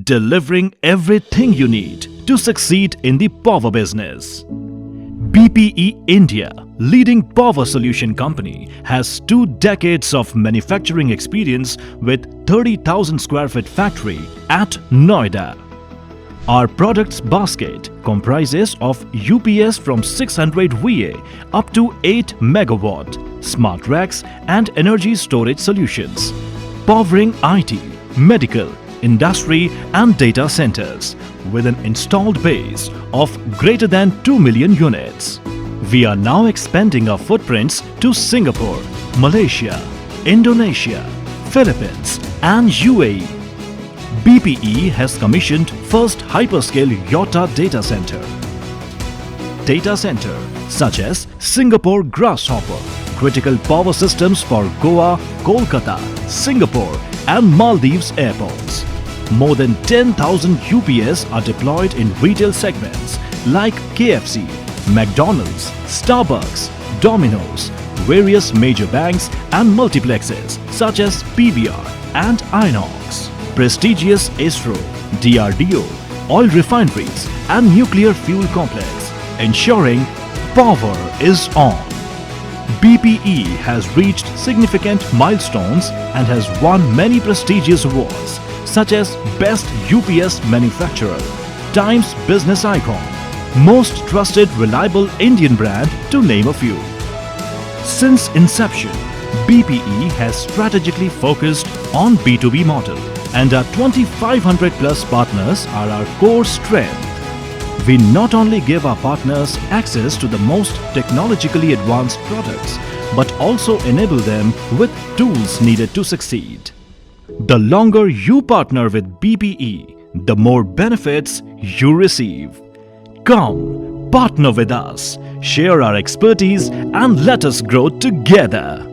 delivering everything you need to succeed in the power business. BPE India, leading power solution company, has 2 decades of manufacturing experience with 30,000 square feet factory at Noida. Our products basket comprises of UPS from 600 VA up to 8 megawatt, smart racks and energy storage solutions, powering IT, medical, industry and data centers with an installed base of greater than 2 million units. We are now expanding our footprints to Singapore, Malaysia, Indonesia, Philippines and UAE. BPE has commissioned first hyperscale Yotta data center. Data center such as Singapore Grasshopper, critical power systems for Goa, Kolkata, Singapore and Maldives airports. More than 10,000 UPS are deployed in retail segments like KFC, McDonald's, Starbucks, Domino's, various major banks and multiplexes such as PVR and Inox, prestigious ISRO, DRDO, oil refineries and nuclear fuel complex, ensuring power is on. BPE has reached significant milestones and has won many prestigious awards such as Best UPS Manufacturer, Times Business Icon, Most Trusted Reliable Indian Brand to name a few. Since inception, BPE has strategically focused on B2B model and our 2,500 plus partners are our core strength. We not only give our partners access to the most technologically advanced products, but also enable them with tools needed to succeed. The longer you partner with BPE, the more benefits you receive. Come, partner with us, share our expertise and let us grow together.